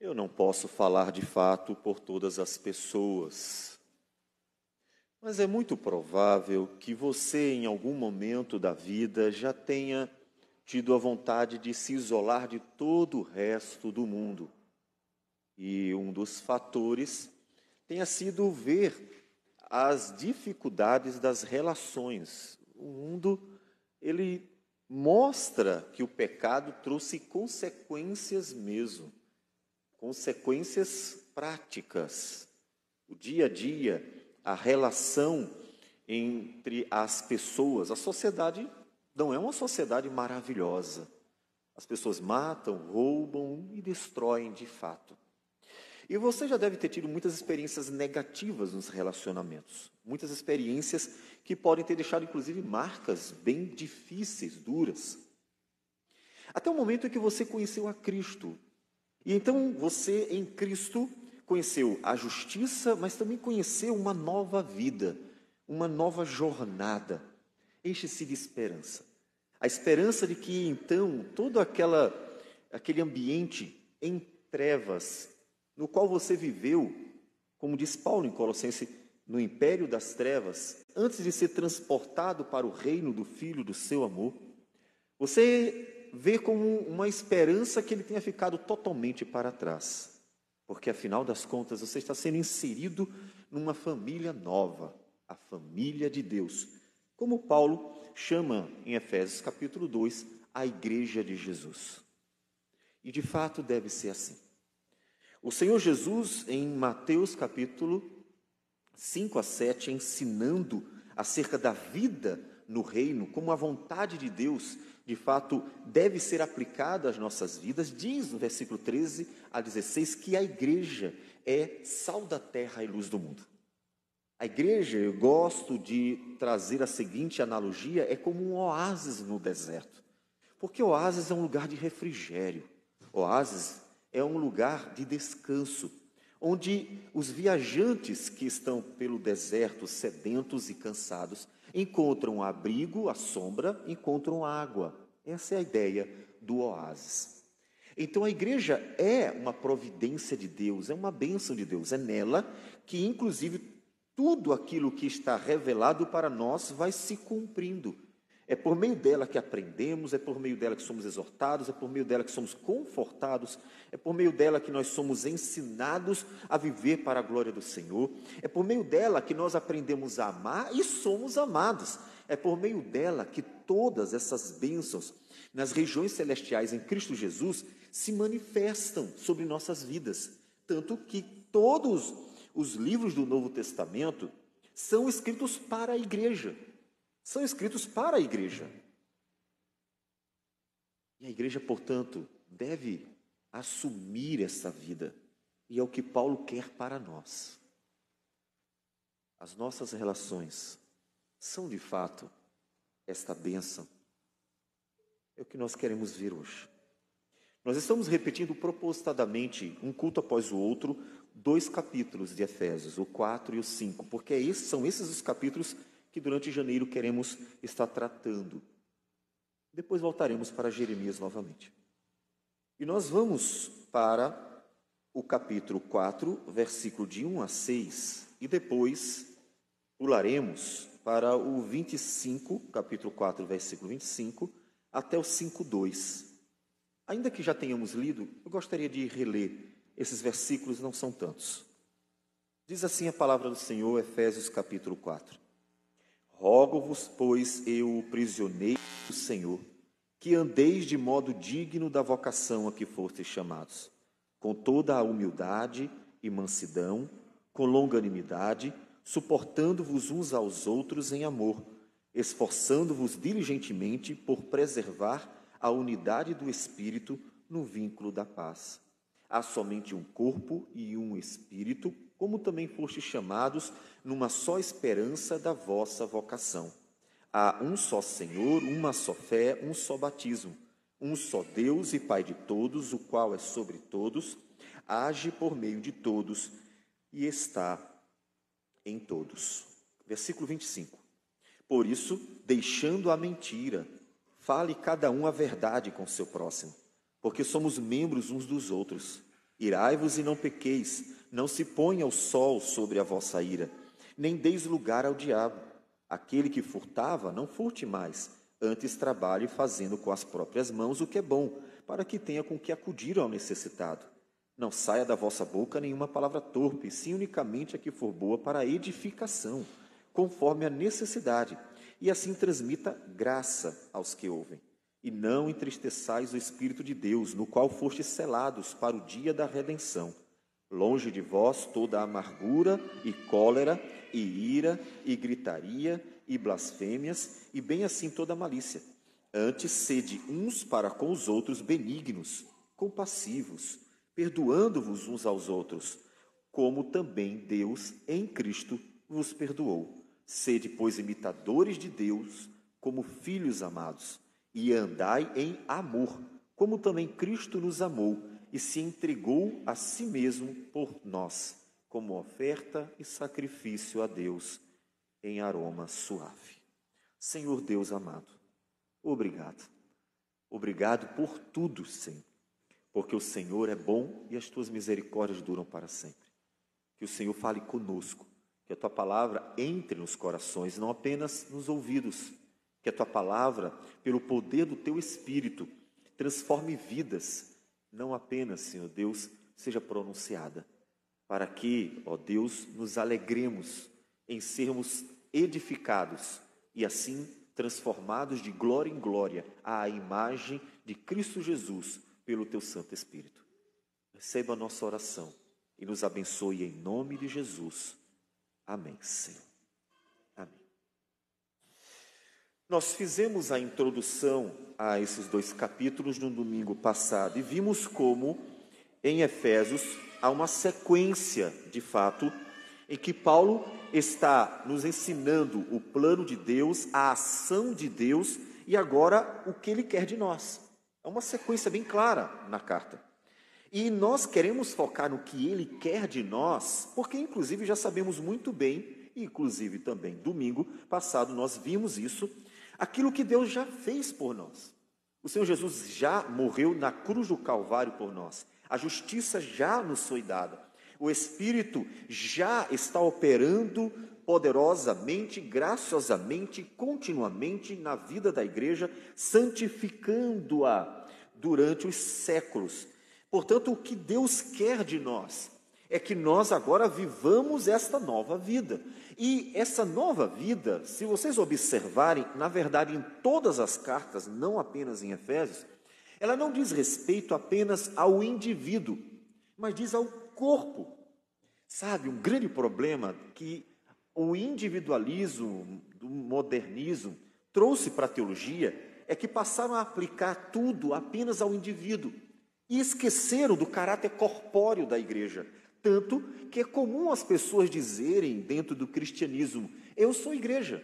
Eu não posso falar de fato por todas as pessoas, mas é muito provável que você, em algum momento da vida, já tenha tido a vontade de se isolar de todo o resto do mundo. E um dos fatores tenha sido ver as dificuldades das relações. O mundo, ele mostra que o pecado trouxe consequências mesmo, consequências práticas. O dia a dia, a relação entre as pessoas, a sociedade não é uma sociedade maravilhosa. As pessoas matam, roubam e destroem de fato. E você já deve ter tido muitas experiências negativas nos relacionamentos. Muitas experiências que podem ter deixado, inclusive, marcas bem difíceis, duras. Até o momento em que você conheceu a Cristo. E então você, em Cristo, conheceu a justiça, mas também conheceu uma nova vida, uma nova jornada. Enche-se de esperança. A esperança de que, então, todo aquele ambiente em trevas, no qual você viveu, como diz Paulo em Colossenses, no império das trevas, antes de ser transportado para o reino do Filho do seu amor, você vê como uma esperança que ele tenha ficado totalmente para trás. Porque, afinal das contas, você está sendo inserido numa família nova, a família de Deus. Como Paulo chama em Efésios capítulo 2, a igreja de Jesus. E de fato deve ser assim. O Senhor Jesus, em Mateus capítulo 5 a 7, ensinando acerca da vida no reino, como a vontade de Deus, de fato, deve ser aplicada às nossas vidas, diz no versículo 13 a 16 que a igreja é sal da terra e luz do mundo. A igreja, eu gosto de trazer a seguinte analogia, é como um oásis no deserto. Porque oásis é um lugar de refrigério. Oásis é um lugar de descanso, onde os viajantes que estão pelo deserto, sedentos e cansados, encontram abrigo, a sombra, encontram água. Essa é a ideia do oásis. Então a igreja é uma providência de Deus, é uma bênção de Deus. É nela que, inclusive, tudo aquilo que está revelado para nós vai se cumprindo. É por meio dela que aprendemos, é por meio dela que somos exortados, é por meio dela que somos confortados, é por meio dela que nós somos ensinados a viver para a glória do Senhor, é por meio dela que nós aprendemos a amar e somos amados, é por meio dela que todas essas bênçãos nas regiões celestiais em Cristo Jesus se manifestam sobre nossas vidas, tanto que todos os livros do Novo Testamento são escritos para a igreja. São escritos para a igreja. E a igreja, portanto, deve assumir essa vida. E é o que Paulo quer para nós. As nossas relações são, de fato, esta bênção. É o que nós queremos ver hoje. Nós estamos repetindo propositadamente, um culto após o outro, 2 capítulos de Efésios, o 4 e o 5, porque são esses os capítulos que durante janeiro queremos estar tratando. Depois voltaremos para Jeremias novamente. E nós vamos para o capítulo 4, versículo de 1 a 6, e depois pularemos para o 25, capítulo 4, versículo 25, até o 5:2. Ainda que já tenhamos lido, eu gostaria de reler. Esses versículos não são tantos. Diz assim a palavra do Senhor, Efésios capítulo 4. Rogo-vos, pois, eu, prisioneiro do Senhor, que andeis de modo digno da vocação a que fostes chamados, com toda a humildade e mansidão, com longanimidade, suportando-vos uns aos outros em amor, esforçando-vos diligentemente por preservar a unidade do Espírito no vínculo da paz. Há somente um corpo e um Espírito, como também fostes chamados numa só esperança da vossa vocação. Há um só Senhor, uma só fé, um só batismo, um só Deus e Pai de todos, o qual é sobre todos, age por meio de todos e está em todos. Versículo 25. Por isso, deixando a mentira, fale cada um a verdade com seu próximo, porque somos membros uns dos outros. Irai-vos e não pequeis, não se ponha o sol sobre a vossa ira, nem deis lugar ao diabo. Aquele que furtava, não furte mais, antes trabalhe fazendo com as próprias mãos o que é bom, para que tenha com que acudir ao necessitado. Não saia da vossa boca nenhuma palavra torpe, sim unicamente a que for boa para a edificação, conforme a necessidade, e assim transmita graça aos que ouvem. E não entristeçais o Espírito de Deus, no qual fostes selados para o dia da redenção. Longe de vós toda amargura e cólera e ira e gritaria e blasfêmias, e bem assim toda malícia. Antes sede uns para com os outros benignos, compassivos, perdoando-vos uns aos outros, como também Deus em Cristo vos perdoou. Sede, pois, imitadores de Deus, como filhos amados, e andai em amor, como também Cristo nos amou e se entregou a si mesmo por nós, como oferta e sacrifício a Deus em aroma suave. Senhor Deus amado, obrigado. Obrigado por tudo, Senhor, porque o Senhor é bom e as tuas misericórdias duram para sempre. Que o Senhor fale conosco, que a tua palavra entre nos corações, não apenas nos ouvidos. Que a tua palavra, pelo poder do teu Espírito, transforme vidas, não apenas, Senhor Deus, seja pronunciada, para que, ó Deus, nos alegremos em sermos edificados e assim transformados de glória em glória à imagem de Cristo Jesus pelo teu Santo Espírito. Receba a nossa oração e nos abençoe em nome de Jesus. Amém, Senhor. Amém. Nós fizemos a introdução a esses 2 capítulos no domingo passado e vimos como em Efésios há uma sequência, de fato, em que Paulo está nos ensinando o plano de Deus, a ação de Deus e agora o que Ele quer de nós. É uma sequência bem clara na carta. E nós queremos focar no que Ele quer de nós, porque inclusive já sabemos muito bem, e inclusive também domingo passado nós vimos isso, aquilo que Deus já fez por nós. O Senhor Jesus já morreu na cruz do Calvário por nós. A justiça já nos foi dada. O Espírito já está operando poderosamente, graciosamente, continuamente na vida da igreja, santificando-a durante os séculos. Portanto, o que Deus quer de nós é que nós agora vivamos esta nova vida. E essa nova vida, se vocês observarem, na verdade, em todas as cartas, não apenas em Efésios, ela não diz respeito apenas ao indivíduo, mas diz ao corpo. Sabe, um grande problema que o individualismo, do modernismo, trouxe para a teologia é que passaram a aplicar tudo apenas ao indivíduo e esqueceram do caráter corpóreo da igreja. Tanto que é comum as pessoas dizerem dentro do cristianismo, eu sou igreja.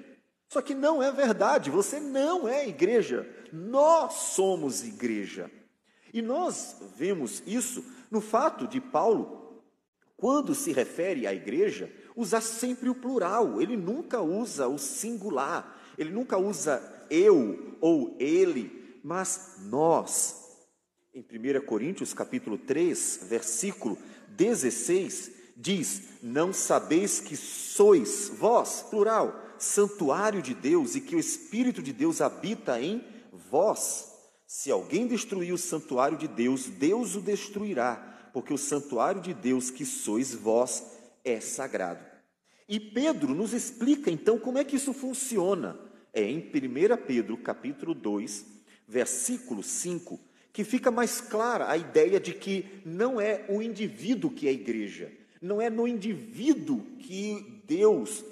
Só que não é verdade, você não é igreja, nós somos igreja. E nós vemos isso no fato de Paulo, quando se refere à igreja, usar sempre o plural, ele nunca usa o singular, ele nunca usa eu ou ele, mas nós. Em 1 Coríntios capítulo 3, versículo 16, diz, não sabeis que sois vós, plural, santuário de Deus e que o Espírito de Deus habita em vós. Se alguém destruir o santuário de Deus, Deus o destruirá, porque o santuário de Deus que sois vós é sagrado. E Pedro nos explica então como é que isso funciona. É em 1 Pedro capítulo 2, versículo 5, que fica mais clara a ideia de que não é o indivíduo que é a igreja, não é no indivíduo que Deus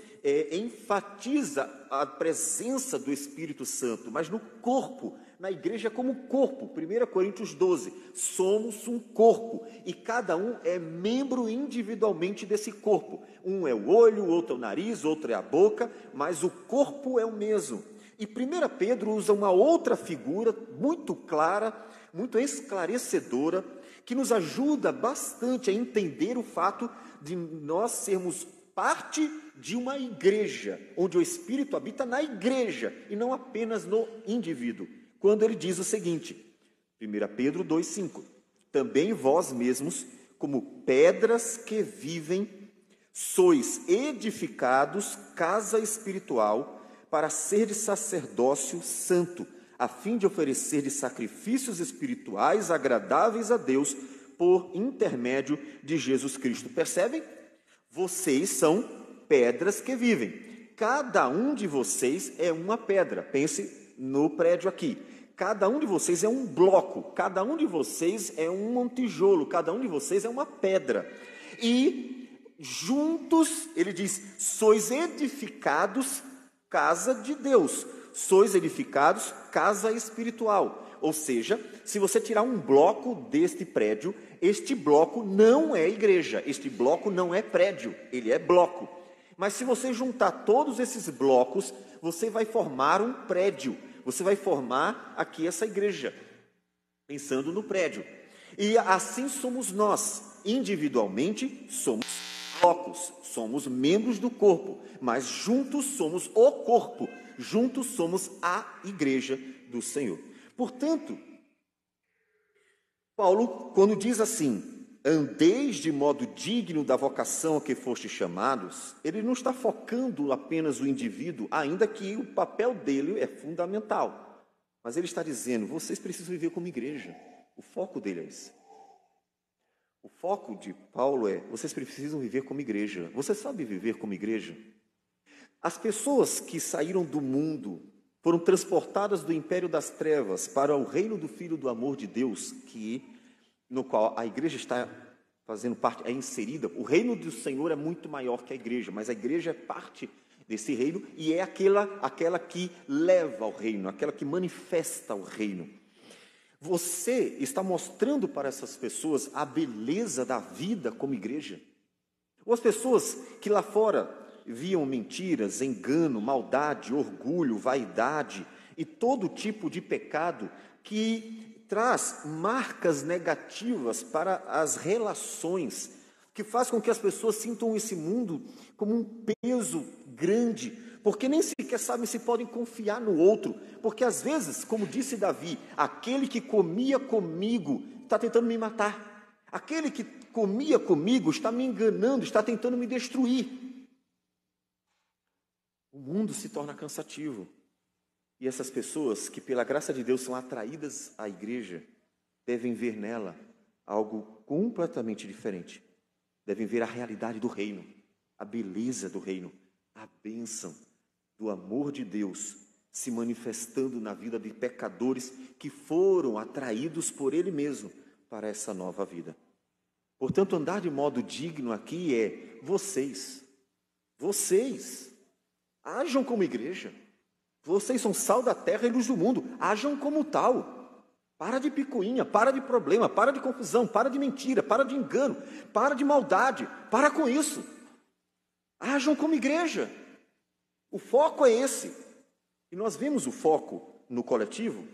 enfatiza a presença do Espírito Santo, mas no corpo, na igreja como corpo. 1 Coríntios 12, somos um corpo e cada um é membro individualmente desse corpo. Um é o olho, o outro é o nariz, o outro é a boca, mas o corpo é o mesmo. E 1 Pedro usa uma outra figura muito clara, muito esclarecedora, que nos ajuda bastante a entender o fato de nós sermos parte de uma igreja, onde o Espírito habita na igreja e não apenas no indivíduo. Quando ele diz o seguinte, 1 Pedro 2,5, também vós mesmos como pedras que vivem, sois edificados casa espiritual para ser de sacerdócio santo, a fim de oferecer de sacrifícios espirituais agradáveis a Deus por intermédio de Jesus Cristo. Percebem? Vocês são pedras que vivem. Cada um de vocês é uma pedra. Pense no prédio aqui. Cada um de vocês é um bloco, cada um de vocês é um tijolo, cada um de vocês é uma pedra. E juntos, ele diz, sois edificados casa de Deus, sois edificados casa espiritual. Ou seja, se você tirar um bloco deste prédio, este bloco não é igreja, este bloco não é prédio, ele é bloco. Mas se você juntar todos esses blocos, você vai formar um prédio. Você vai formar aqui essa igreja, pensando no prédio. E assim somos nós, individualmente somos blocos, somos membros do corpo, mas juntos somos o corpo, juntos somos a igreja do Senhor. Portanto, Paulo, quando diz assim, andeis de modo digno da vocação a que fostes chamados, ele não está focando apenas o indivíduo, ainda que o papel dele é fundamental. Mas ele está dizendo, vocês precisam viver como igreja. O foco dele é esse. O foco de Paulo é, vocês precisam viver como igreja. Você sabe viver como igreja? As pessoas que saíram do mundo, foram transportadas do império das trevas para o reino do Filho do amor de Deus, no qual a igreja está fazendo parte, é inserida. O reino do Senhor é muito maior que a igreja, mas a igreja é parte desse reino e é aquela que leva ao reino, aquela que manifesta o reino. Você está mostrando para essas pessoas a beleza da vida como igreja? Ou as pessoas que lá fora viam mentiras, engano, maldade, orgulho, vaidade e todo tipo de pecado que traz marcas negativas para as relações, que faz com que as pessoas sintam esse mundo como um peso grande, porque nem sequer sabem se podem confiar no outro, porque às vezes, como disse Davi, aquele que comia comigo está tentando me matar, aquele que comia comigo está me enganando, está tentando me destruir. O mundo se torna cansativo. E essas pessoas que, pela graça de Deus, são atraídas à igreja, devem ver nela algo completamente diferente. Devem ver a realidade do reino, a beleza do reino, a bênção do amor de Deus se manifestando na vida de pecadores que foram atraídos por Ele mesmo para essa nova vida. Portanto, andar de modo digno aqui é vocês ajam como igreja. Vocês são sal da terra e luz do mundo. Ajam como tal. Para de picuinha, para de problema, para de confusão, para de mentira, para de engano, para de maldade. Para com isso. Ajam como igreja. O foco é esse. E nós vemos o foco no coletivo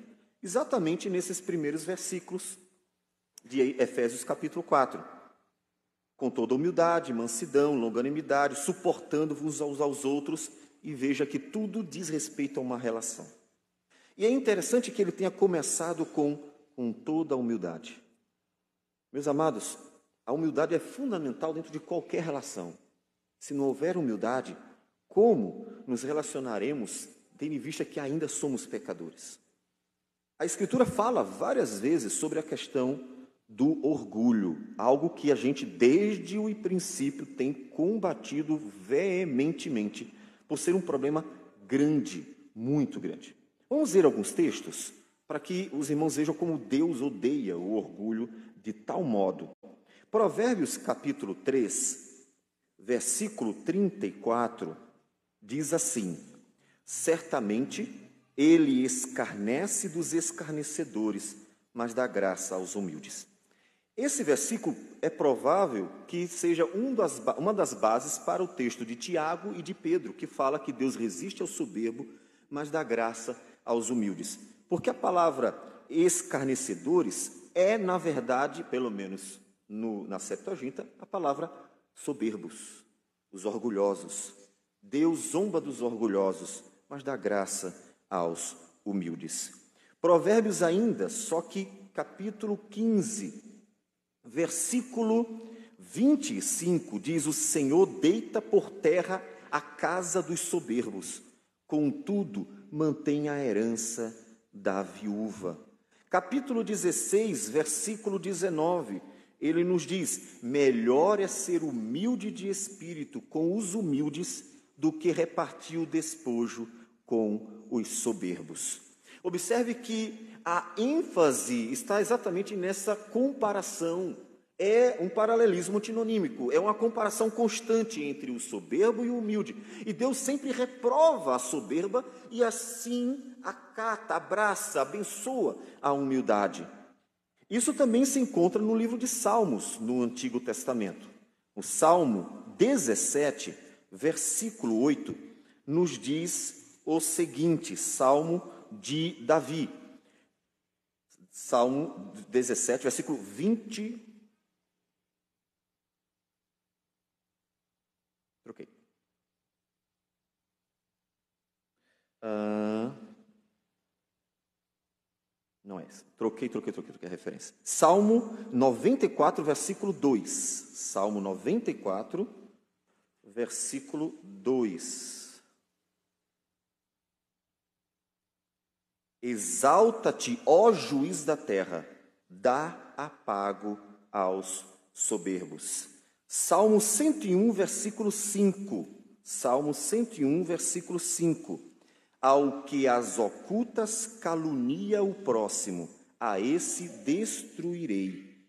exatamente nesses primeiros versículos de Efésios capítulo 4. Com toda humildade, mansidão, longanimidade, suportando-vos uns aos outros, e veja que tudo diz respeito a uma relação. E é interessante que ele tenha começado com toda a humildade. Meus amados, a humildade é fundamental dentro de qualquer relação. Se não houver humildade, como nos relacionaremos, tendo em vista que ainda somos pecadores? A Escritura fala várias vezes sobre a questão do orgulho, algo que a gente desde o princípio tem combatido veementemente, por ser um problema grande, muito grande. Vamos ver alguns textos para que os irmãos vejam como Deus odeia o orgulho de tal modo. Provérbios capítulo 3, versículo 34, diz assim: certamente ele escarnece dos escarnecedores, mas dá graça aos humildes. Esse versículo é provável que seja uma das bases para o texto de Tiago e de Pedro, que fala que Deus resiste ao soberbo, mas dá graça aos humildes. Porque a palavra escarnecedores é, na verdade, pelo menos na Septuaginta, a palavra soberbos, os orgulhosos. Deus zomba dos orgulhosos, mas dá graça aos humildes. Provérbios ainda, só que capítulo 15, Versículo 25 diz: o Senhor deita por terra a casa dos soberbos, contudo mantém a herança da viúva. Capítulo 16, versículo 19, ele nos diz: melhor é ser humilde de espírito com os humildes do que repartir o despojo com os soberbos. Observe que a ênfase está exatamente nessa comparação. É um paralelismo antinomímico, é uma comparação constante entre o soberbo e o humilde. E Deus sempre reprova a soberba e assim acata, abraça, abençoa a humildade. Isso também se encontra no livro de Salmos, no Antigo Testamento. O Salmo 17, versículo 8, nos diz o seguinte, Salmo de Davi. Salmo 17, versículo 20. Troquei. Não é essa. Troquei a referência. Salmo 94, versículo 2. Salmo 94, versículo 2. Exalta-te, ó juiz da terra, dá apago aos soberbos. Salmo 101, versículo 5. Salmo 101, versículo 5. Ao que as ocultas calunia o próximo, a esse destruirei.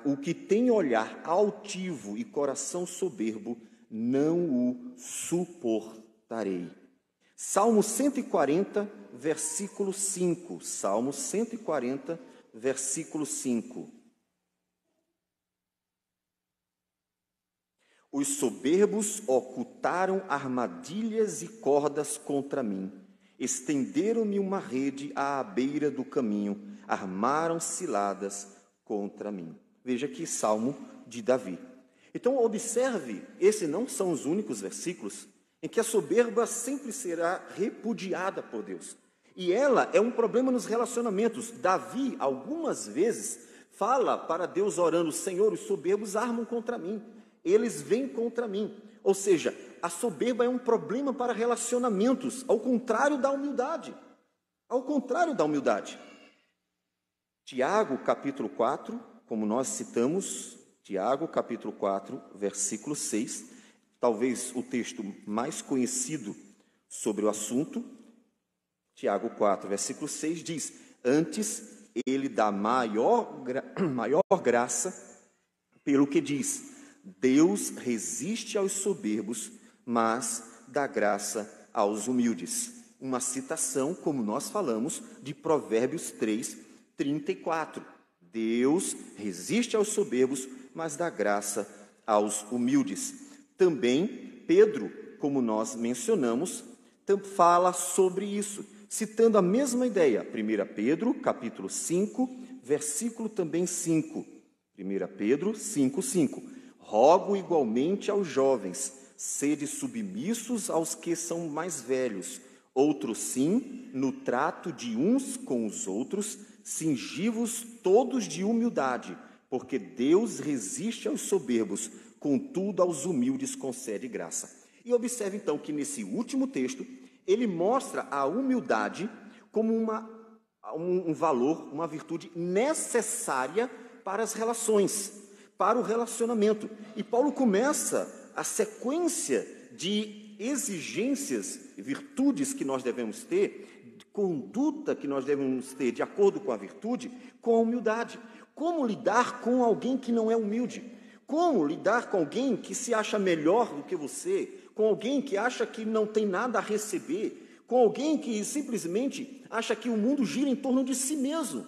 O que tem olhar altivo e coração soberbo, não o suportarei. Salmo 140, versículo 5. Salmo 140, versículo 5. Os soberbos ocultaram armadilhas e cordas contra mim. Estenderam-me uma rede à beira do caminho, armaram ciladas contra mim. Veja que Salmo de Davi. Então, observe, esses não são os únicos versículos em que a soberba sempre será repudiada por Deus. E ela é um problema nos relacionamentos. Davi, algumas vezes, fala para Deus orando: Senhor, os soberbos armam contra mim, eles vêm contra mim. Ou seja, a soberba é um problema para relacionamentos, ao contrário da humildade. Ao contrário da humildade. Tiago, capítulo 4, como nós citamos, Tiago, capítulo 4, versículo 6, talvez o texto mais conhecido sobre o assunto. Tiago 4, versículo 6 diz: antes ele dá maior graça, pelo que diz: Deus resiste aos soberbos, mas dá graça aos humildes. Uma citação, como nós falamos, de Provérbios 3, 34. Deus resiste aos soberbos, mas dá graça aos humildes. Também Pedro, como nós mencionamos, fala sobre isso, citando a mesma ideia. 1 Pedro, capítulo 5, versículo também 5. 1 Pedro 5, 5. Rogo igualmente aos jovens, sede submissos aos que são mais velhos, outros sim, no trato de uns com os outros, cingivos todos de humildade, porque Deus resiste aos soberbos, contudo aos humildes concede graça. E observe então que nesse último texto, ele mostra a humildade como um valor, uma virtude necessária para as relações, para o relacionamento. E Paulo começa a sequência de exigências, virtudes que nós devemos ter, conduta que nós devemos ter de acordo com a virtude, com a humildade. Como lidar com alguém que não é humilde? Como lidar com alguém que se acha melhor do que você? Com alguém que acha que não tem nada a receber? Com alguém que simplesmente acha que o mundo gira em torno de si mesmo?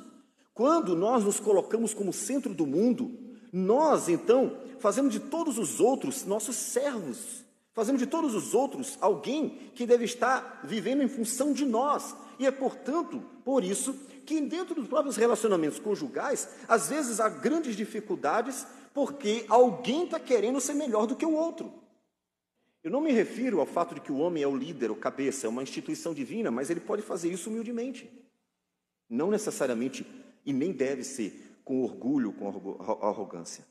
Quando nós nos colocamos como centro do mundo, nós, então, fazemos de todos os outros nossos servos. Fazemos de todos os outros alguém que deve estar vivendo em função de nós. E é, portanto, por isso que dentro dos próprios relacionamentos conjugais, às vezes há grandes dificuldades porque alguém está querendo ser melhor do que o outro. Eu não me refiro ao fato de que o homem é o líder, o cabeça, é uma instituição divina, mas ele pode fazer isso humildemente. Não necessariamente, e nem deve ser, com orgulho, com arrogância.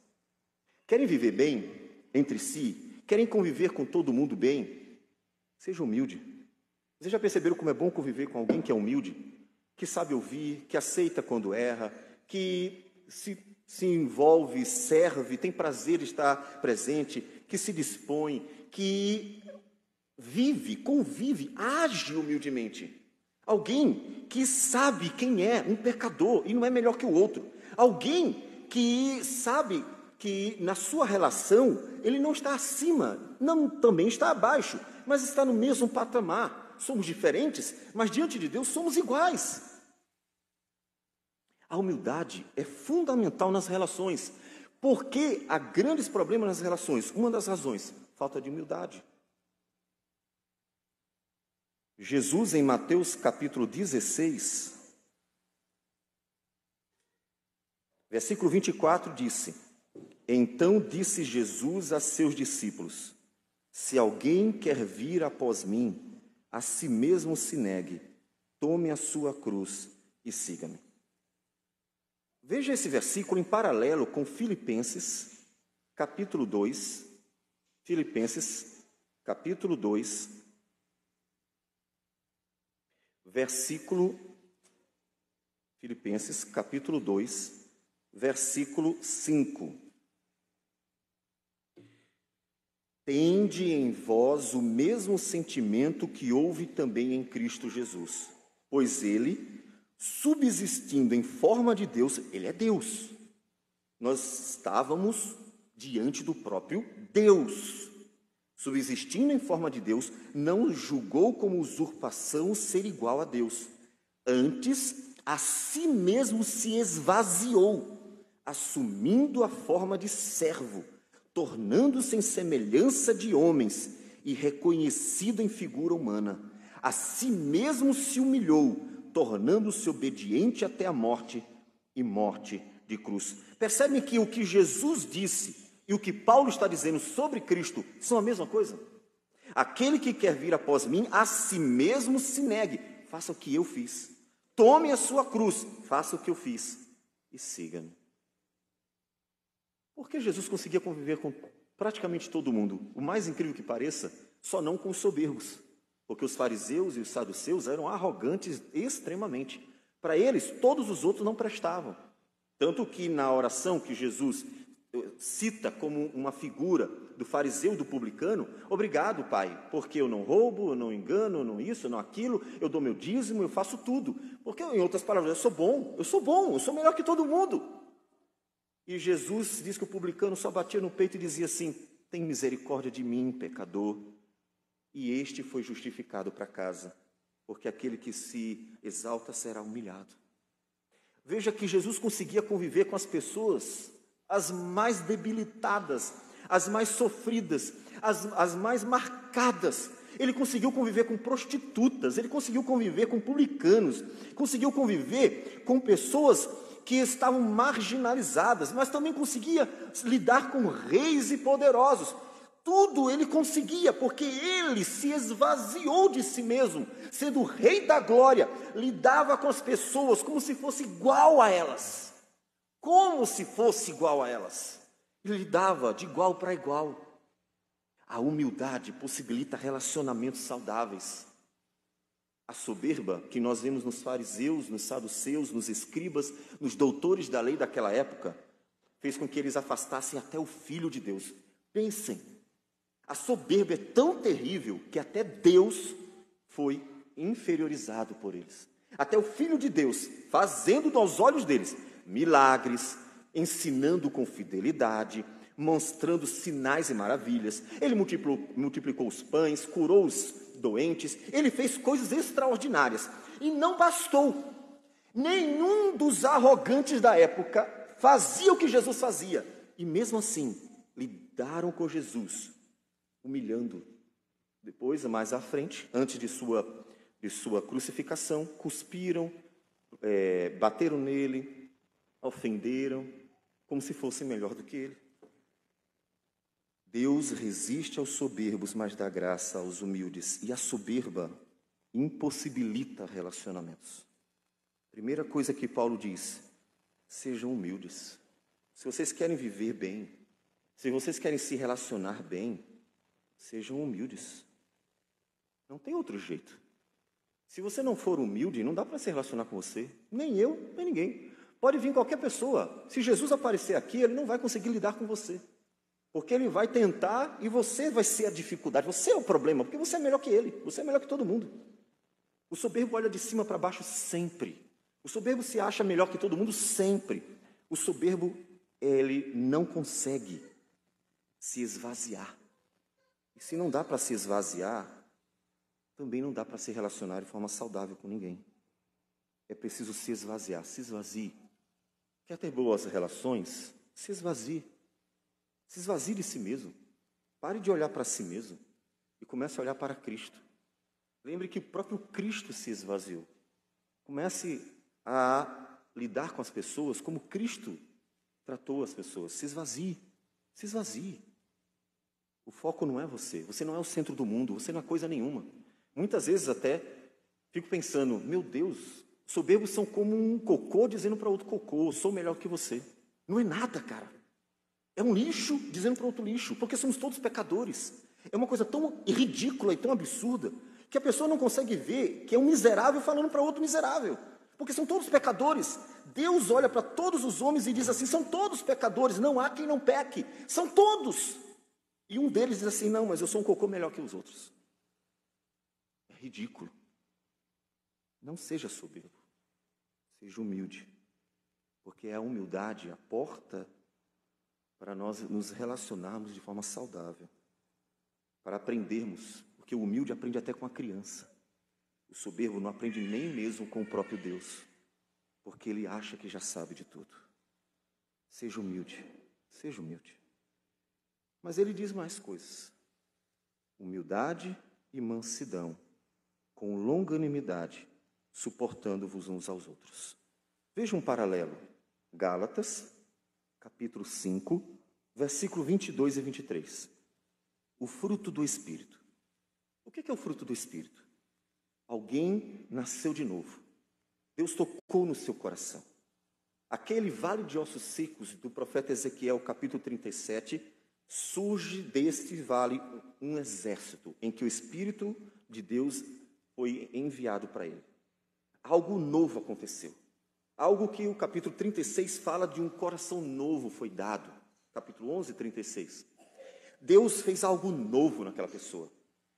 Querem viver bem entre si? Querem conviver com todo mundo bem? Seja humilde. Vocês já perceberam como é bom conviver com alguém que é humilde? Que sabe ouvir, que aceita quando erra, que se envolve, serve, tem prazer em estar presente, que se dispõe, que vive, convive, age humildemente. Alguém que sabe quem é um pecador e não é melhor que o outro. Alguém que sabe que na sua relação ele não está acima, não também está abaixo, mas está no mesmo patamar. Somos diferentes, mas diante de Deus somos iguais. A humildade é fundamental nas relações. Por que há grandes problemas nas relações? Uma das razões, falta de humildade. Jesus, em Mateus capítulo 16, versículo 24, disse: Então disse Jesus a seus discípulos: Se alguém quer vir após mim, a si mesmo se negue, tome a sua cruz e siga-me. Veja esse versículo em paralelo com Filipenses, capítulo 2. Filipenses, capítulo 2, Filipenses, capítulo 2, versículo 5. Tende em vós o mesmo sentimento que houve também em Cristo Jesus, pois ele, subsistindo em forma de Deus, ele é Deus. Nós estávamos diante do próprio Deus. Subsistindo em forma de Deus, não julgou como usurpação ser igual a Deus. Antes, a si mesmo se esvaziou, assumindo a forma de servo, tornando-se em semelhança de homens e reconhecido em figura humana. A si mesmo se humilhou, tornando-se obediente até a morte e morte de cruz. Percebem que o que Jesus disse e o que Paulo está dizendo sobre Cristo são a mesma coisa? Aquele que quer vir após mim, a si mesmo se negue. Faça o que eu fiz. Tome a sua cruz. Faça o que eu fiz. E siga-me. Porque Jesus conseguia conviver com praticamente todo mundo. O mais incrível que pareça, só não com os soberbos. Porque os fariseus e os saduceus eram arrogantes extremamente. Para eles, todos os outros não prestavam. Tanto que na oração que Jesus cita como uma figura do fariseu e do publicano: obrigado, Pai, porque eu não roubo, eu não engano, eu não isso, eu não aquilo, eu dou meu dízimo, eu faço tudo. Porque, em outras palavras, eu sou bom, eu sou melhor que todo mundo. E Jesus diz que o publicano só batia no peito e dizia assim: tem misericórdia de mim, pecador. E este foi justificado para casa, porque aquele que se exalta será humilhado. Veja que Jesus conseguia conviver com as pessoas as mais debilitadas, as mais sofridas, as mais marcadas. Ele conseguiu conviver com prostitutas, ele conseguiu conviver com publicanos, conseguiu conviver com pessoas que estavam marginalizadas, mas também conseguia lidar com reis e poderosos. Tudo ele conseguia, porque ele se esvaziou de si mesmo, sendo o rei da glória, lidava com as pessoas como se fosse igual a elas. Como se fosse igual a elas. Ele lidava de igual para igual. A humildade possibilita relacionamentos saudáveis. A soberba que nós vemos nos fariseus, nos saduceus, nos escribas, nos doutores da lei daquela época, fez com que eles afastassem até o Filho de Deus. Pensem, a soberba é tão terrível que até Deus foi inferiorizado por eles. Até o Filho de Deus, fazendo aos olhos deles milagres, ensinando com fidelidade, mostrando sinais e maravilhas. Ele multiplicou os pães, curou os doentes, ele fez coisas extraordinárias. E não bastou. Nenhum dos arrogantes da época fazia o que Jesus fazia. E mesmo assim, lidaram com Jesus, humilhando. Depois, mais à frente, antes de sua crucificação, cuspiram, bateram nele, ofenderam, como se fosse melhor do que ele. Deus resiste aos soberbos, mas dá graça aos humildes. E a soberba impossibilita relacionamentos. Primeira coisa que Paulo diz: sejam humildes. Se vocês querem viver bem, se vocês querem se relacionar bem, sejam humildes. Não tem outro jeito. Se você não for humilde, não dá para se relacionar com você. Nem eu, nem ninguém. Pode vir qualquer pessoa. Se Jesus aparecer aqui, ele não vai conseguir lidar com você. Porque ele vai tentar e você vai ser a dificuldade. Você é o problema, porque você é melhor que ele. Você é melhor que todo mundo. O soberbo olha de cima para baixo sempre. O soberbo se acha melhor que todo mundo sempre. O soberbo, ele não consegue se esvaziar. E se não dá para se esvaziar, também não dá para se relacionar de forma saudável com ninguém. É preciso se esvaziar, se esvazie. Quer ter boas relações? Se esvazie. Se esvazie de si mesmo. Pare de olhar para si mesmo e comece a olhar para Cristo. Lembre que o próprio Cristo se esvaziou. Comece a lidar com as pessoas como Cristo tratou as pessoas. Se esvazie. Se esvazie. O foco não é você. Você não é o centro do mundo. Você não é coisa nenhuma. Muitas vezes até fico pensando, meu Deus, soberbos são como um cocô dizendo para outro cocô, sou melhor que você. Não é nada, cara. É um lixo dizendo para outro lixo, porque somos todos pecadores. É uma coisa tão ridícula e tão absurda que a pessoa não consegue ver que é um miserável falando para outro miserável. Porque são todos pecadores. Deus olha para todos os homens e diz assim, são todos pecadores, não há quem não peque. São todos. E um deles diz assim, não, mas eu sou um cocô melhor que os outros. É ridículo. Não seja soberbo. Seja humilde. Porque é a humildade a porta para nós nos relacionarmos de forma saudável. Para aprendermos. Porque o humilde aprende até com a criança. O soberbo não aprende nem mesmo com o próprio Deus. Porque ele acha que já sabe de tudo. Seja humilde. Seja humilde. Mas ele diz mais coisas. Humildade e mansidão, com longanimidade, suportando-vos uns aos outros. Veja um paralelo. Gálatas, capítulo 5, versículo 22 e 23. O fruto do Espírito. O que é o fruto do Espírito? Alguém nasceu de novo. Deus tocou no seu coração. Aquele vale de ossos secos do profeta Ezequiel, capítulo 37, surge deste vale um exército em que o Espírito de Deus foi enviado para ele. Algo novo aconteceu. Algo que o capítulo 36 fala de um coração novo foi dado. Capítulo 11, 36. Deus fez algo novo naquela pessoa.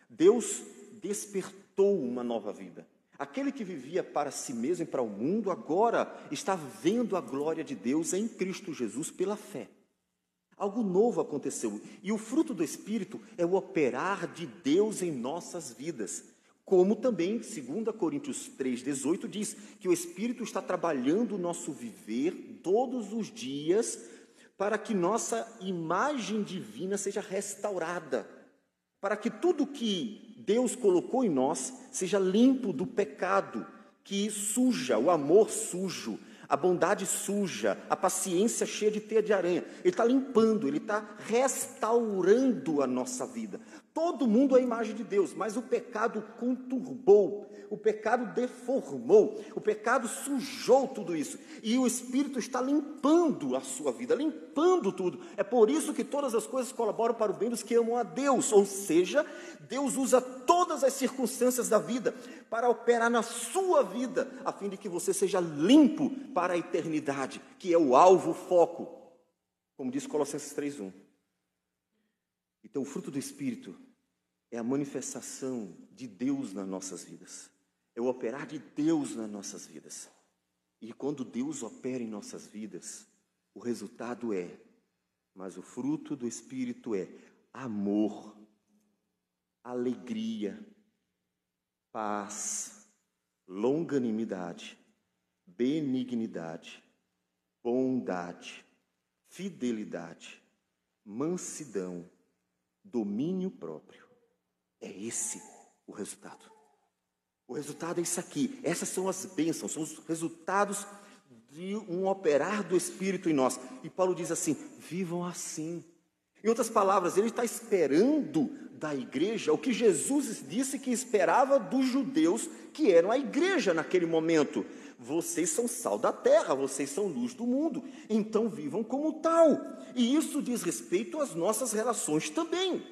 Deus despertou uma nova vida. Aquele que vivia para si mesmo e para o mundo, agora está vendo a glória de Deus em Cristo Jesus pela fé. Algo novo aconteceu. E o fruto do Espírito é o operar de Deus em nossas vidas. Como também, 2 Coríntios 3,18 diz, que o Espírito está trabalhando o nosso viver todos os dias para que nossa imagem divina seja restaurada. Para que tudo que Deus colocou em nós seja limpo do pecado, que suja, o amor sujo, a bondade suja, a paciência cheia de teia de aranha. Ele está limpando, ele está restaurando a nossa vida. Todo mundo é a imagem de Deus, mas o pecado conturbou, o pecado deformou, o pecado sujou tudo isso. E o Espírito está limpando a sua vida, limpando tudo. É por isso que todas as coisas colaboram para o bem dos que amam a Deus. Ou seja, Deus usa todas as circunstâncias da vida para operar na sua vida, a fim de que você seja limpo para a eternidade, que é o alvo, o foco, como diz Colossenses 3:1. Então, o fruto do Espírito é a manifestação de Deus nas nossas vidas, é o operar de Deus nas nossas vidas. E quando Deus opera em nossas vidas, o resultado mas o fruto do Espírito é amor, alegria, paz, longanimidade, benignidade, bondade, fidelidade, mansidão, domínio próprio. É esse o resultado. O resultado é isso aqui. Essas são as bênçãos, são os resultados de um operar do Espírito em nós. E Paulo diz assim, vivam assim. Em outras palavras, ele está esperando da igreja o que Jesus disse que esperava dos judeus, que eram a igreja naquele momento. vocês são sal da terra, vocês são luz do mundo, então vivam como tal. E isso diz respeito às nossas relações também.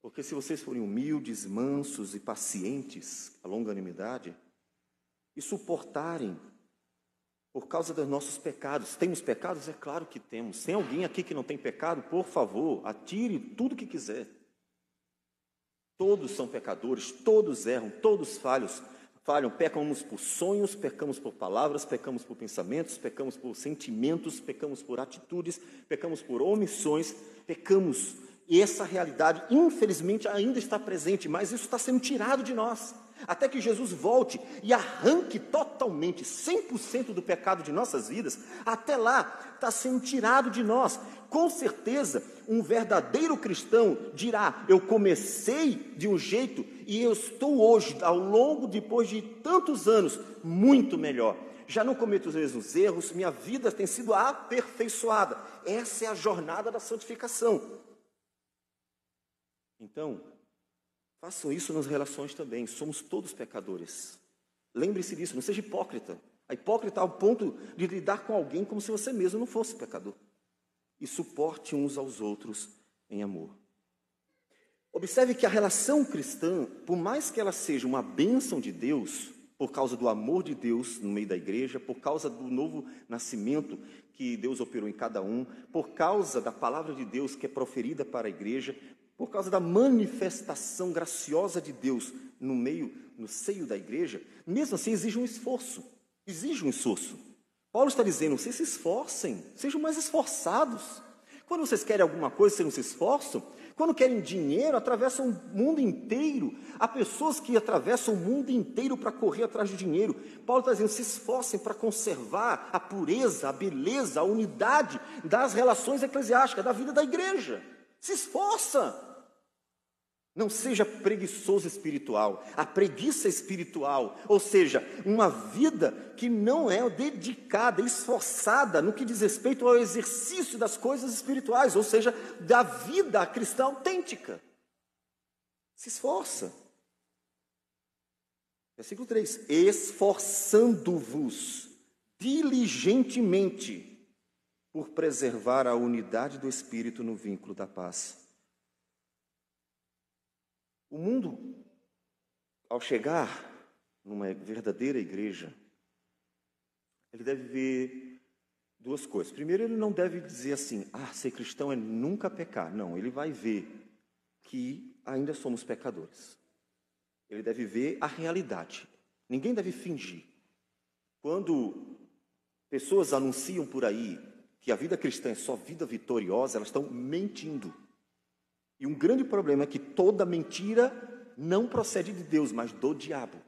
Porque se vocês forem humildes, mansos e pacientes, a longanimidade, e suportarem por causa dos nossos pecados. Temos pecados? É claro que temos. Tem alguém aqui que não tem pecado? Por favor, atire tudo que quiser. Todos são pecadores, todos erram, todos falham, pecamos por sonhos, pecamos por palavras, pecamos por pensamentos, pecamos por sentimentos, pecamos por atitudes, pecamos por omissões, pecamos. E essa realidade, infelizmente, ainda está presente, mas isso está sendo tirado de nós. Até que Jesus volte e arranque totalmente, 100% do pecado de nossas vidas, até lá está sendo tirado de nós. Com certeza, um verdadeiro cristão dirá, eu comecei de um jeito e eu estou hoje, depois de tantos anos, muito melhor. Já não cometo os mesmos erros, minha vida tem sido aperfeiçoada. Essa é a jornada da santificação. Então, façam isso nas relações também. Somos todos pecadores. Lembre-se disso, não seja hipócrita. A hipócrita ao ponto de lidar com alguém como se você mesmo não fosse pecador. E suporte uns aos outros em amor. Observe que a relação cristã, por mais que ela seja uma bênção de Deus, por causa do amor de Deus no meio da igreja, por causa do novo nascimento que Deus operou em cada um, por causa da palavra de Deus que é proferida para a igreja, por causa da manifestação graciosa de Deus no seio da igreja, mesmo assim exige um esforço. Paulo está dizendo, vocês se esforcem, sejam mais esforçados. Quando vocês querem alguma coisa, vocês não se esforçam. Quando querem dinheiro, atravessam o mundo inteiro. Há pessoas que atravessam o mundo inteiro para correr atrás de dinheiro. Paulo está dizendo, se esforcem para conservar a pureza, a beleza, a unidade das relações eclesiásticas, da vida da igreja. Se esforça. Não seja preguiçoso espiritual. A preguiça espiritual, ou seja, uma vida que não é dedicada, esforçada no que diz respeito ao exercício das coisas espirituais, ou seja, da vida cristã autêntica. Se esforça. Versículo 3. Esforçando-vos diligentemente por preservar a unidade do Espírito no vínculo da paz. O mundo, ao chegar numa verdadeira igreja, ele deve ver duas coisas. Primeiro, ele não deve dizer assim, ser cristão é nunca pecar. Não, ele vai ver que ainda somos pecadores. Ele deve ver a realidade. Ninguém deve fingir. Quando pessoas anunciam por aí que a vida cristã é só vida vitoriosa, elas estão mentindo. E um grande problema é que toda mentira não procede de Deus, mas do diabo.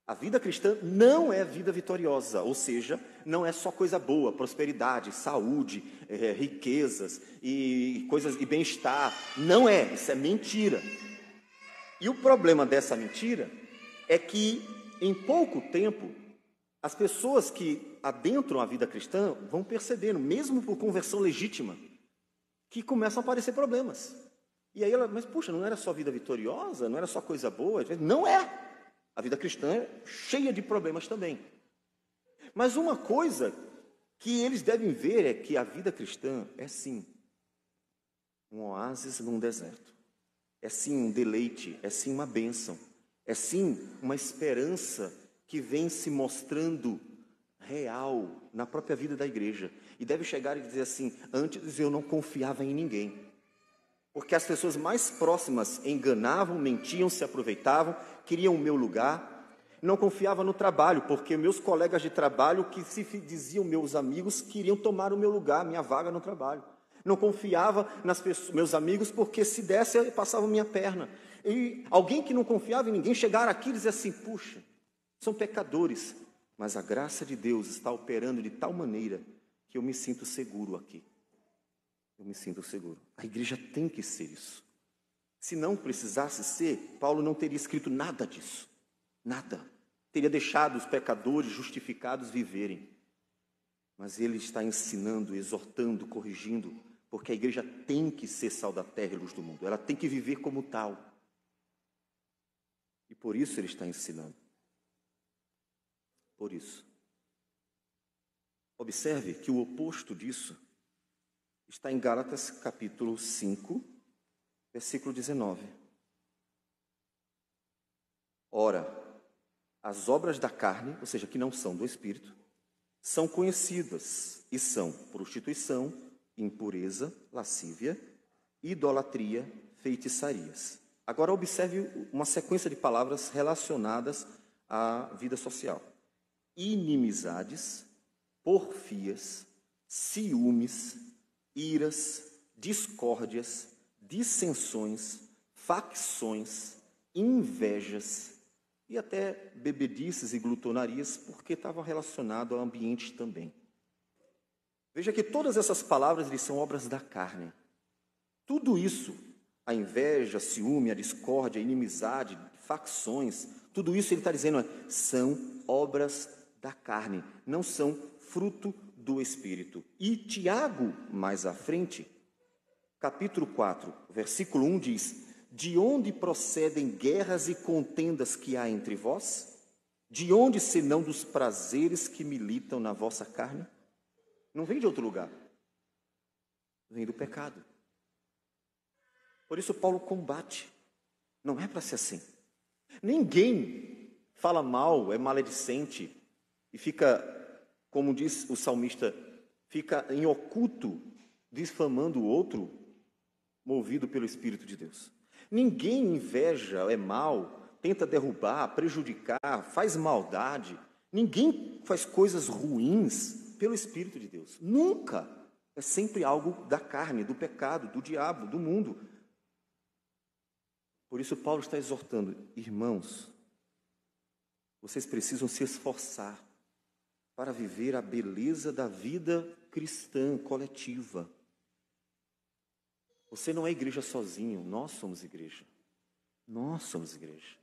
A vida cristã não é vida vitoriosa, ou seja, não é só coisa boa, prosperidade, saúde, riquezas e coisas e bem-estar. Não é, isso é mentira. E o problema dessa mentira é que, em pouco tempo, as pessoas que adentram a vida cristã vão percebendo, mesmo por conversão legítima, que começam a aparecer problemas. E aí ela, mas puxa, não era só vida vitoriosa? Não era só coisa boa? Não é. A vida cristã é cheia de problemas também. Mas uma coisa que eles devem ver é que a vida cristã é sim um oásis num deserto. É sim um deleite, é sim uma bênção. É sim uma esperança que vem se mostrando real na própria vida da igreja. E deve chegar e dizer assim, antes eu não confiava em ninguém. Porque as pessoas mais próximas enganavam, mentiam, se aproveitavam, queriam o meu lugar. Não confiava no trabalho, porque meus colegas de trabalho, que se diziam meus amigos, queriam tomar o meu lugar, minha vaga no trabalho. Não confiava nas pessoas, meus amigos, porque se desse, passavam minha perna. E alguém que não confiava em ninguém, chegar aqui e dizer assim, puxa, são pecadores, mas a graça de Deus está operando de tal maneira que eu me sinto seguro aqui. Eu me sinto seguro. A igreja tem que ser isso. Se não precisasse ser, Paulo não teria escrito nada disso. Nada. Teria deixado os pecadores justificados viverem. Mas ele está ensinando, exortando, corrigindo, porque a igreja tem que ser sal da terra e luz do mundo. Ela tem que viver como tal. E por isso ele está ensinando. por isso. Observe que o oposto disso está em Gálatas capítulo 5, versículo 19. Ora, as obras da carne, ou seja, que não são do Espírito, são conhecidas e são prostituição, impureza, lascívia, idolatria, feitiçarias. Agora observe uma sequência de palavras relacionadas à vida social. Inimizades, porfias, ciúmes, iras, discórdias, dissensões, facções, invejas e até bebedices e glutonarias, porque estavam relacionados ao ambiente também. Veja que todas essas palavras eles são obras da carne. Tudo isso, a inveja, a ciúme, a discórdia, a inimizade, facções, tudo isso ele está dizendo, são obras da carne, não são fruto do Espírito. E Tiago, mais à frente, capítulo 4, versículo 1 diz, de onde procedem guerras e contendas que há entre vós? De onde senão dos prazeres que militam na vossa carne? Não vem de outro lugar, vem do pecado. Por isso Paulo combate, não é para ser assim. Ninguém fala mal, é maledicente e fica, como diz o salmista, fica em oculto, difamando o outro, movido pelo Espírito de Deus. Ninguém inveja, é mal, tenta derrubar, prejudicar, faz maldade. Ninguém faz coisas ruins pelo Espírito de Deus. Nunca. É sempre algo da carne, do pecado, do diabo, do mundo. Por isso Paulo está exortando, irmãos, vocês precisam se esforçar para viver a beleza da vida cristã coletiva. Você não é igreja sozinho, nós somos igreja. Nós somos igreja.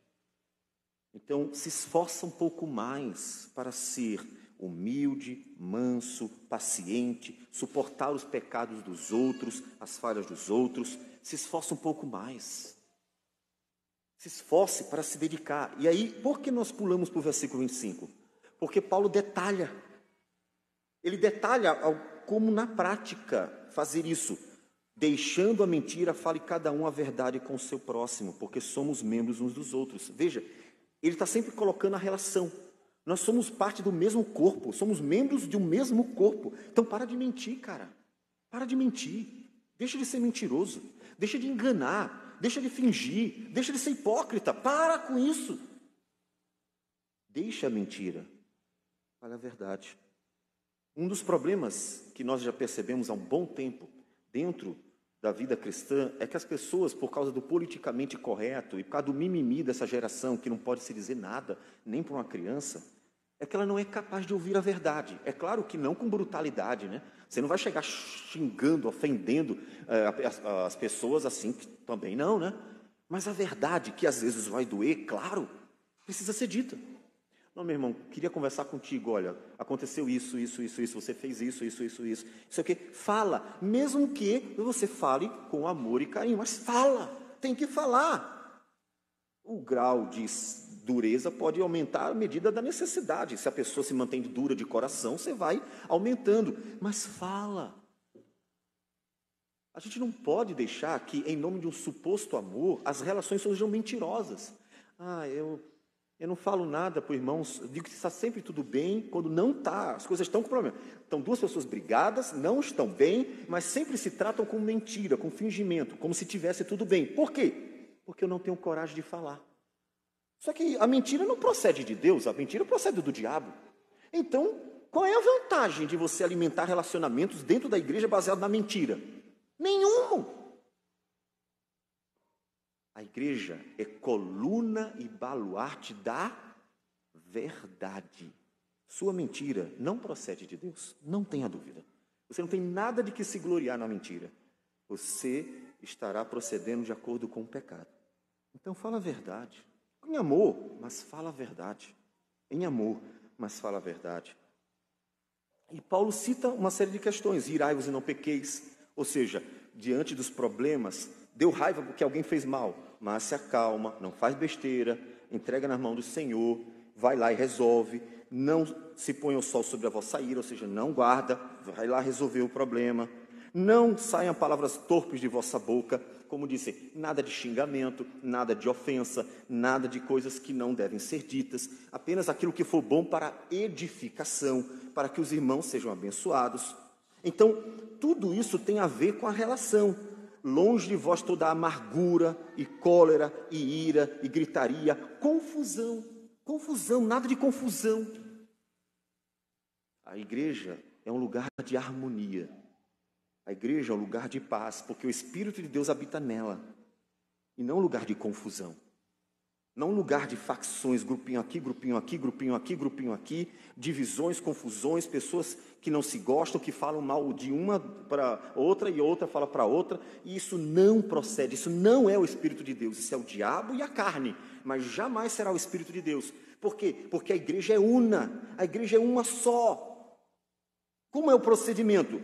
Então, se esforça um pouco mais para ser humilde, manso, paciente, suportar os pecados dos outros, as falhas dos outros. Se esforça um pouco mais. Se esforce para se dedicar. E aí, por que nós pulamos para o versículo 25? Porque Paulo detalha. Ele detalha como na prática fazer isso. Deixando a mentira, fale cada um a verdade com o seu próximo, porque somos membros uns dos outros. Veja, ele está sempre colocando a relação. Nós somos parte do mesmo corpo, somos membros de um mesmo corpo. Então para de mentir, cara. Para de mentir. Deixa de ser mentiroso. Deixa de enganar. Deixa de fingir. Deixa de ser hipócrita. Para com isso. Deixa a mentira. Fale a verdade. Um dos problemas que nós já percebemos há um bom tempo dentro da vida cristã é que as pessoas, por causa do politicamente correto e por causa do mimimi dessa geração que não pode se dizer nada, nem para uma criança, é que ela não é capaz de ouvir a verdade. É claro que não com brutalidade, né? Você não vai chegar xingando, ofendendo as pessoas assim, que também não, né? Mas a verdade, que às vezes vai doer, claro, precisa ser dita. Não, meu irmão, queria conversar contigo, olha, aconteceu isso, você fez isso aqui. Fala, mesmo que você fale com amor e carinho, mas fala, tem que falar. O grau de dureza pode aumentar à medida da necessidade. Se a pessoa se mantém dura de coração, você vai aumentando, mas fala. A gente não pode deixar que, em nome de um suposto amor, as relações sejam mentirosas. Eu não falo nada para o irmão, digo que está sempre tudo bem, quando não está, as coisas estão com problema. Estão duas pessoas brigadas, não estão bem, mas sempre se tratam com mentira, com fingimento, como se tivesse tudo bem. Por quê? Porque eu não tenho coragem de falar. Só que a mentira não procede de Deus, a mentira procede do diabo. Então, qual é a vantagem de você alimentar relacionamentos dentro da igreja baseado na mentira? Nenhum! A igreja é coluna e baluarte da verdade. Sua mentira não procede de Deus, não tenha dúvida. Você não tem nada de que se gloriar na mentira. Você estará procedendo de acordo com o pecado. Então fala a verdade. Em amor, mas fala a verdade. Em amor, mas fala a verdade. E Paulo cita uma série de questões. Irai-vos e não pequeis. Ou seja, diante dos problemas, deu raiva porque alguém fez mal, mas se acalma, não faz besteira, entrega nas mãos do Senhor vai lá e resolve. Não se põe o sol sobre a vossa ira, ou seja, não guarda, vai lá resolver o problema. Não saiam palavras torpes de vossa boca, como disse, nada de xingamento, nada de ofensa, nada de coisas que não devem ser ditas, apenas aquilo que for bom para edificação, para que os irmãos sejam abençoados. Então, tudo isso tem a ver com a relação. Longe de vós toda amargura, e cólera, e ira, e gritaria, confusão, nada de confusão. A igreja é um lugar de harmonia. A igreja é um lugar de paz, porque o Espírito de Deus habita nela. E não um lugar de confusão. Não um lugar de facções, grupinho aqui, grupinho aqui, grupinho aqui, grupinho aqui, divisões, confusões, pessoas que não se gostam, que falam mal de uma para outra e outra fala para outra. E isso não procede, isso não é o Espírito de Deus. Isso é o diabo e a carne, mas jamais será o Espírito de Deus. Por quê? Porque a igreja é una, a igreja é uma só. Como é o procedimento?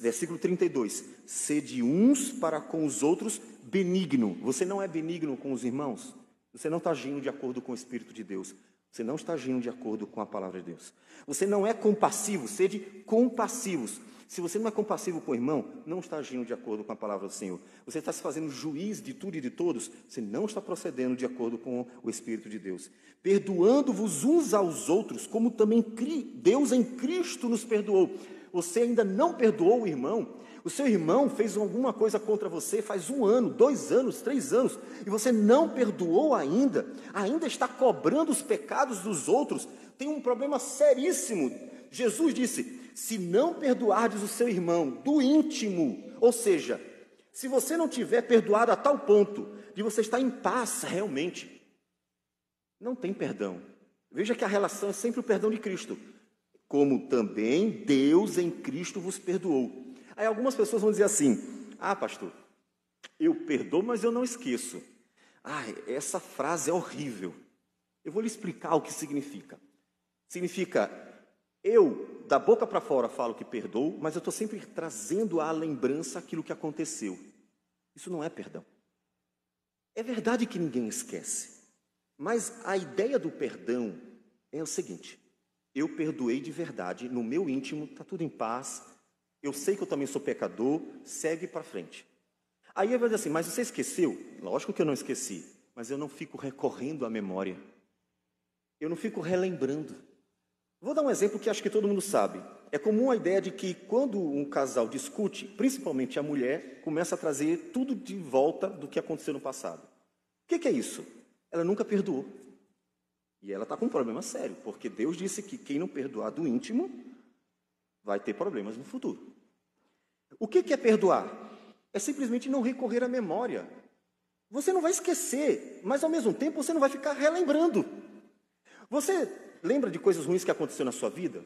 Versículo 32. Sede uns para com os outros benigno. Você não é benigno com os irmãos? Você não está agindo de acordo com o Espírito de Deus. Você não está agindo de acordo com a palavra de Deus. Você não é compassivo, sede compassivos. Se você não é compassivo com o irmão, não está agindo de acordo com a palavra do Senhor. Você está se fazendo juiz de tudo e de todos, você não está procedendo de acordo com o Espírito de Deus. Perdoando-vos uns aos outros, como também Deus em Cristo nos perdoou. Você ainda não perdoou o irmão? O seu irmão fez alguma coisa contra você faz 1 ano, 2 anos, 3 anos, e você não perdoou ainda está cobrando os pecados dos outros, tem um problema seríssimo. Jesus disse, se não perdoardes o seu irmão do íntimo, ou seja, se você não tiver perdoado a tal ponto de você estar em paz realmente, não tem perdão. Veja que a relação é sempre o perdão de Cristo, como também Deus em Cristo vos perdoou. Aí algumas pessoas vão dizer assim, pastor, eu perdoo, mas eu não esqueço. Essa frase é horrível. Eu vou lhe explicar o que significa. Significa, eu, da boca para fora, falo que perdoo, mas eu estou sempre trazendo à lembrança aquilo que aconteceu. Isso não é perdão. É verdade que ninguém esquece, mas a ideia do perdão é o seguinte, eu perdoei de verdade, no meu íntimo, está tudo em paz, eu sei que eu também sou pecador, segue para frente. Aí ele vai dizer assim, mas você esqueceu? Lógico que eu não esqueci, mas eu não fico recorrendo à memória. Eu não fico relembrando. Vou dar um exemplo que acho que todo mundo sabe. É comum a ideia de que quando um casal discute, principalmente a mulher, começa a trazer tudo de volta do que aconteceu no passado. O que é isso? Ela nunca perdoou. E ela está com um problema sério, porque Deus disse que quem não perdoar do íntimo vai ter problemas no futuro. O que é perdoar? É simplesmente não recorrer à memória. Você não vai esquecer, mas ao mesmo tempo você não vai ficar relembrando. Você lembra de coisas ruins que aconteceram na sua vida?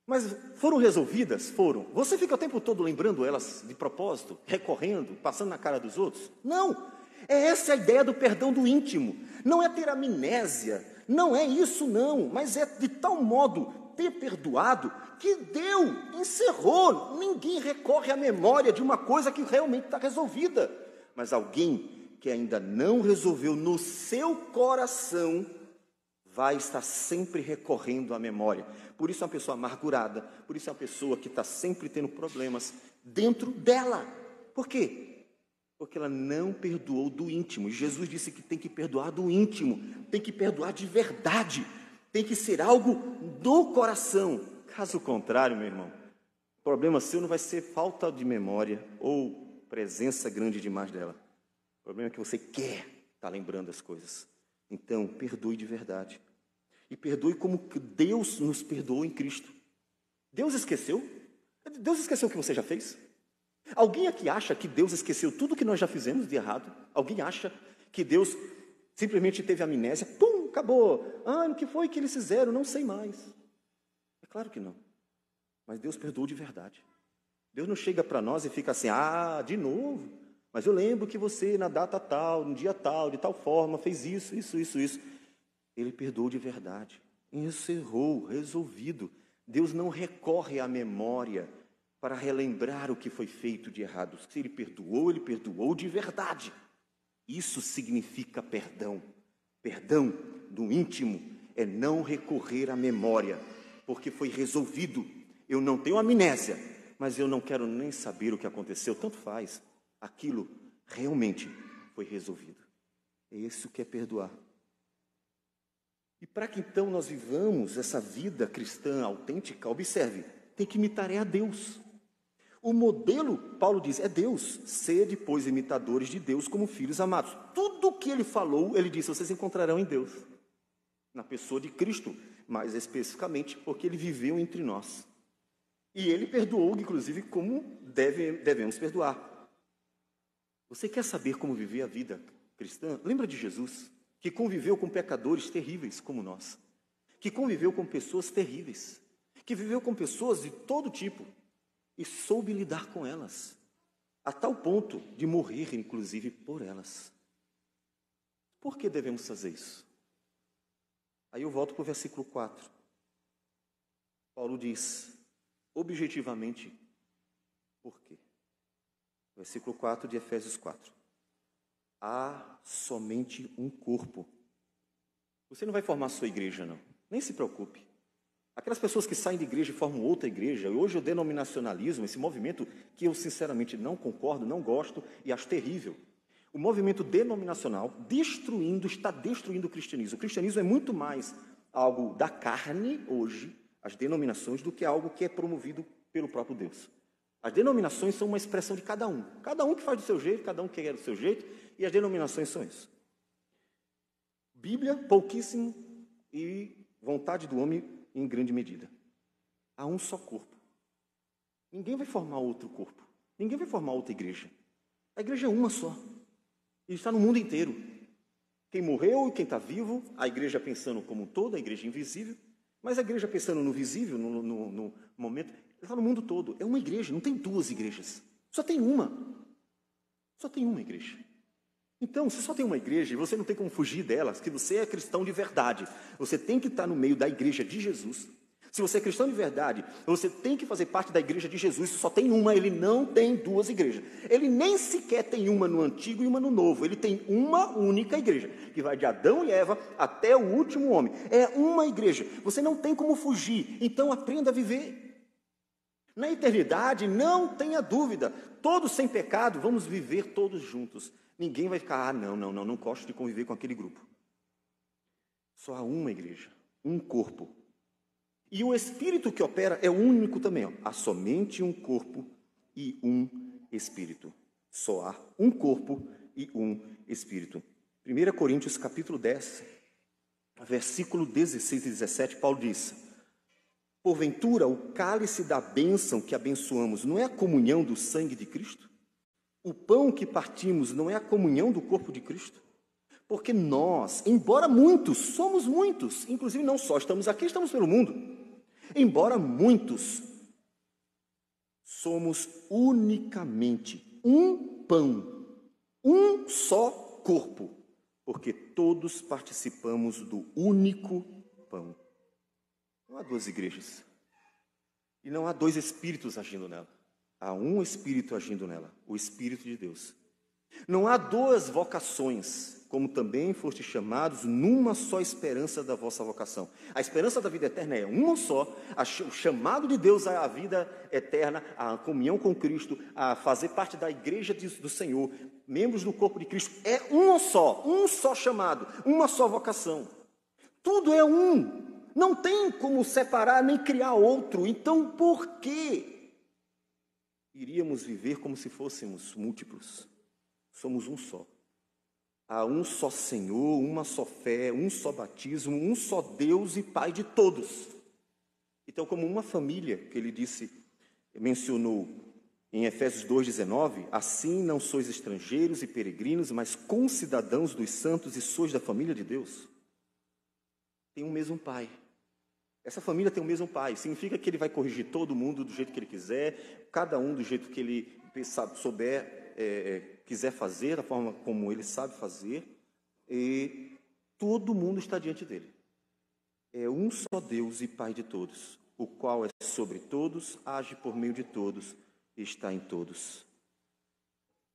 Mas foram resolvidas? Foram. Você fica o tempo todo lembrando elas de propósito, recorrendo, passando na cara dos outros? Não. É essa a ideia do perdão do íntimo. Não é ter amnésia, não é isso não, mas é de tal modo ter perdoado que deu, encerrou. Ninguém recorre à memória de uma coisa que realmente está resolvida. Mas alguém que ainda não resolveu no seu coração vai estar sempre recorrendo à memória. Por isso é uma pessoa amargurada, por isso é uma pessoa que está sempre tendo problemas dentro dela. Por quê? Porque ela não perdoou do íntimo. Jesus disse que tem que perdoar do íntimo, tem que perdoar de verdade, tem que ser algo do coração. Caso contrário, meu irmão, o problema seu não vai ser falta de memória ou presença grande demais dela. O problema é que você quer estar lembrando as coisas. Então, perdoe de verdade. E perdoe como Deus nos perdoou em Cristo. Deus esqueceu? Deus esqueceu o que você já fez? Alguém aqui acha que Deus esqueceu tudo que nós já fizemos de errado? Alguém acha que Deus simplesmente teve amnésia? Pum, acabou. O que foi que eles fizeram? Não sei mais. É claro que não. Mas Deus perdoou de verdade. Deus não chega para nós e fica assim, de novo. Mas eu lembro que você, na data tal, no dia tal, de tal forma, fez isso. Ele perdoou de verdade. Encerrou, resolvido. Deus não recorre à memória para relembrar o que foi feito de errado. Se ele perdoou de verdade. Isso significa perdão. Perdão do íntimo é não recorrer à memória, porque foi resolvido. Eu não tenho amnésia, mas eu não quero nem saber o que aconteceu, tanto faz. Aquilo realmente foi resolvido. É isso que é perdoar. E para que então nós vivamos essa vida cristã autêntica, observe, tem que imitar a Deus. O modelo, Paulo diz, é Deus. Sede, pois, imitadores de Deus como filhos amados. Tudo o que ele falou, ele disse, vocês encontrarão em Deus. Na pessoa de Cristo, mais especificamente, porque ele viveu entre nós. E ele perdoou, inclusive, como devemos perdoar. Você quer saber como viver a vida cristã? Lembra de Jesus, que conviveu com pecadores terríveis como nós, que conviveu com pessoas terríveis, que viveu com pessoas de todo tipo e soube lidar com elas, a tal ponto de morrer, inclusive, por elas. Por que devemos fazer isso? Aí eu volto para o versículo 4. Paulo diz, objetivamente, por quê? Versículo 4 de Efésios 4. Há somente um corpo. Você não vai formar a sua igreja, não. Nem se preocupe. Aquelas pessoas que saem de igreja e formam outra igreja, hoje o denominacionalismo, esse movimento que eu sinceramente não concordo, não gosto e acho terrível. O movimento denominacional está destruindo o cristianismo. O cristianismo é muito mais algo da carne hoje, as denominações, do que algo que é promovido pelo próprio Deus. As denominações são uma expressão de cada um. Cada um que faz do seu jeito, cada um que quer do seu jeito, e as denominações são isso. Bíblia, pouquíssimo, e vontade do homem em grande medida. Há um só corpo. Ninguém vai formar outro corpo. Ninguém vai formar outra igreja. A igreja é uma só. E está no mundo inteiro. Quem morreu e quem está vivo, a igreja pensando como um todo, a igreja invisível, mas a igreja pensando no visível, no momento, está no mundo todo. É uma igreja, não tem duas igrejas. Só tem uma. Só tem uma igreja. Então, se só tem uma igreja e você não tem como fugir delas, que você é cristão de verdade, você tem que estar no meio da igreja de Jesus. Se você é cristão de verdade, você tem que fazer parte da igreja de Jesus. Só tem uma, ele não tem duas igrejas. Ele nem sequer tem uma no Antigo e uma no Novo. Ele tem uma única igreja, que vai de Adão e Eva até o último homem. É uma igreja. Você não tem como fugir. Então aprenda a viver. Na eternidade, não tenha dúvida, todos sem pecado, vamos viver todos juntos. Ninguém vai ficar, não gosto de conviver com aquele grupo. Só há uma igreja, um corpo. E o Espírito que opera é único também. Há somente um corpo e um Espírito. Só há um corpo e um Espírito. 1 Coríntios capítulo 10, versículo 16 e 17, Paulo diz: porventura, o cálice da bênção que abençoamos não é a comunhão do sangue de Cristo? O pão que partimos não é a comunhão do corpo de Cristo? Porque nós, embora muitos, somos muitos, inclusive não só estamos aqui, estamos pelo mundo. Embora muitos, somos unicamente um pão, um só corpo, porque todos participamos do único pão. Não há duas igrejas. E não há dois espíritos agindo nela. Há um espírito agindo nela, o Espírito de Deus. Não há duas vocações, como também foste chamados numa só esperança da vossa vocação. A esperança da vida eterna é uma só. O chamado de Deus à vida eterna, à comunhão com Cristo, a fazer parte da igreja do Senhor, membros do corpo de Cristo, é um só chamado, uma só vocação. Tudo é um. Não tem como separar nem criar outro. Então, por que iríamos viver como se fôssemos múltiplos? Somos um só. Há um só Senhor, uma só fé, um só batismo, um só Deus e Pai de todos. Então, como uma família, que ele mencionou em Efésios 2,19, assim não sois estrangeiros e peregrinos, mas concidadãos dos santos e sois da família de Deus. Tem um mesmo Pai. Essa família tem o mesmo Pai. Significa que ele vai corrigir todo mundo do jeito que ele quiser, cada um do jeito que ele quiser fazer, da forma como ele sabe fazer, e todo mundo está diante dele. É um só Deus e Pai de todos, o qual é sobre todos, age por meio de todos e está em todos.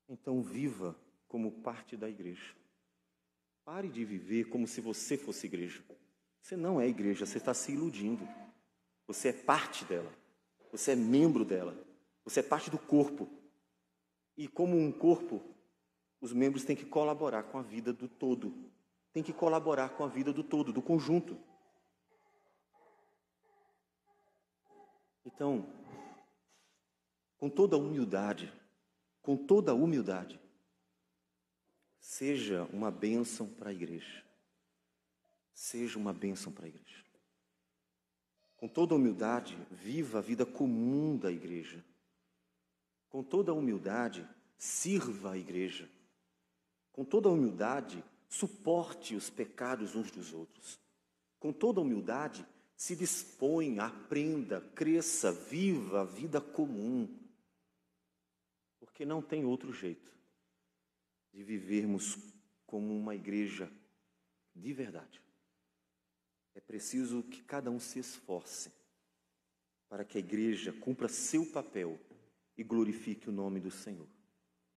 Então viva como parte da igreja. Pare de viver como se você fosse igreja. Você não é igreja, você está se iludindo. Você é parte dela. Você é membro dela. Você é parte do corpo. E como um corpo, os membros têm que colaborar com a vida do todo. Tem que colaborar com a vida do todo, do conjunto. Então, com toda a humildade, seja uma bênção para a igreja. Seja uma bênção para a igreja. Com toda a humildade, viva a vida comum da igreja. Com toda a humildade, sirva a igreja. Com toda a humildade, suporte os pecados uns dos outros. Com toda a humildade, se disponha, aprenda, cresça, viva a vida comum. Porque não tem outro jeito de vivermos como uma igreja de verdade. É preciso que cada um se esforce para que a igreja cumpra seu papel e glorifique o nome do Senhor.